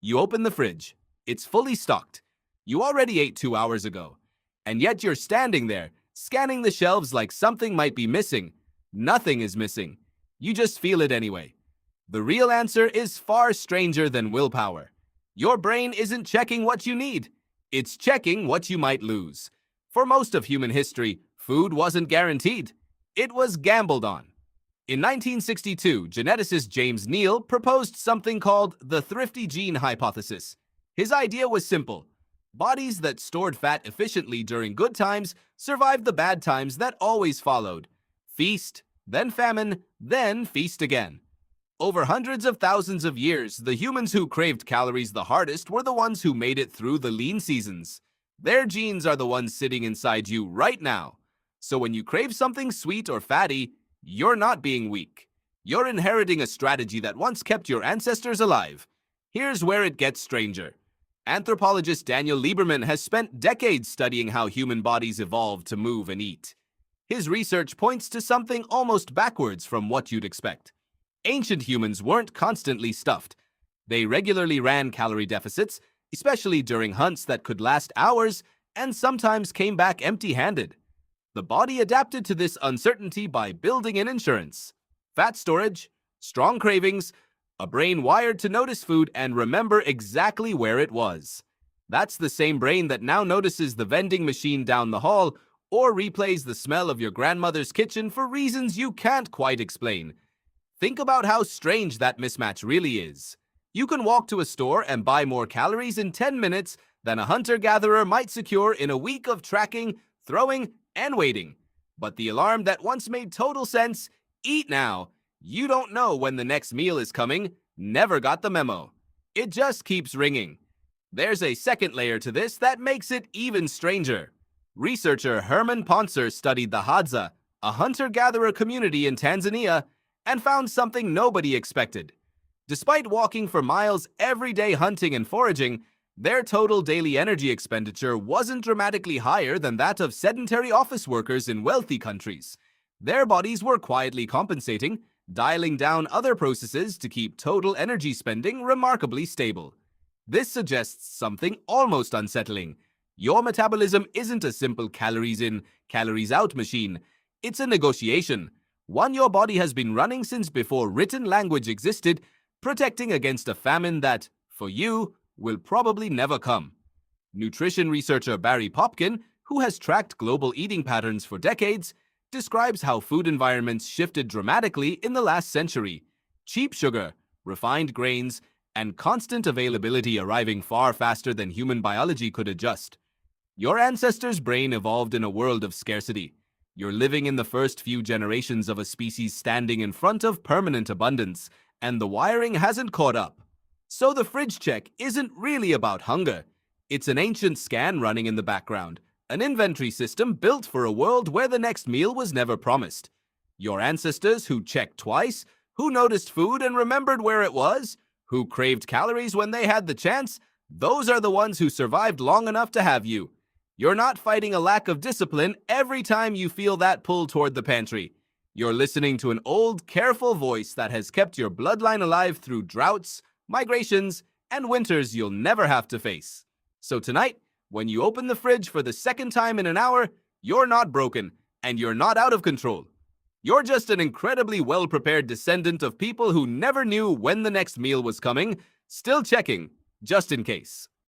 You open the fridge. It's fully stocked. You already ate 2 hours ago. And yet you're standing there, scanning the shelves like something might be missing. Nothing is missing. You just feel it anyway. The real answer is far stranger than willpower. Your brain isn't checking what you need. It's checking what you might lose. For most of human history, food wasn't guaranteed. It was gambled on. In 1962, geneticist James Neel proposed something called the thrifty gene hypothesis. His idea was simple. Bodies that stored fat efficiently during good times survived the bad times that always followed. Feast, then famine, then feast again. Over hundreds of thousands of years, the humans who craved calories the hardest were the ones who made it through the lean seasons. Their genes are the ones sitting inside you right now. So when you crave something sweet or fatty, you're not being weak. You're inheriting a strategy that once kept your ancestors alive. Here's where it gets stranger. Anthropologist Daniel Lieberman has spent decades studying how human bodies evolved to move and eat. His research points to something almost backwards from what you'd expect. Ancient humans weren't constantly stuffed. They regularly ran calorie deficits, especially during hunts that could last hours, and sometimes came back empty-handed. The body adapted to this uncertainty by building in insurance. Fat storage, strong cravings, a brain wired to notice food and remember exactly where it was. That's the same brain that now notices the vending machine down the hall or replays the smell of your grandmother's kitchen for reasons you can't quite explain. Think about how strange that mismatch really is. You can walk to a store and buy more calories in 10 minutes than a hunter-gatherer might secure in a week of tracking, throwing, and waiting. But the alarm that once made total sense, eat now, you don't know when the next meal is coming, never got the memo. It just keeps ringing. There's a second layer to this that makes it even stranger. Researcher Herman Pontzer studied the Hadza, a hunter-gatherer community in Tanzania, and found something nobody expected. Despite walking for miles every day hunting and foraging, their total daily energy expenditure wasn't dramatically higher than that of sedentary office workers in wealthy countries. Their bodies were quietly compensating, dialing down other processes to keep total energy spending remarkably stable. This suggests something almost unsettling. Your metabolism isn't a simple calories in, calories out machine. It's a negotiation, one your body has been running since before written language existed, protecting against a famine that, for you, will probably never come. Nutrition researcher Barry Popkin, who has tracked global eating patterns for decades, describes how food environments shifted dramatically in the last century. Cheap sugar, refined grains, and constant availability arriving far faster than human biology could adjust. Your ancestors' brain evolved in a world of scarcity. You're living in the first few generations of a species standing in front of permanent abundance, and the wiring hasn't caught up. So the fridge check isn't really about hunger. It's an ancient scan running in the background, an inventory system built for a world where the next meal was never promised. Your ancestors who checked twice, who noticed food and remembered where it was, who craved calories when they had the chance, those are the ones who survived long enough to have you. You're not fighting a lack of discipline every time you feel that pull toward the pantry. You're listening to an old, careful voice that has kept your bloodline alive through droughts, migrations, and winters you'll never have to face. So tonight, when you open the fridge for the second time in an hour, you're not broken, and you're not out of control. You're just an incredibly well-prepared descendant of people who never knew when the next meal was coming, still checking, just in case.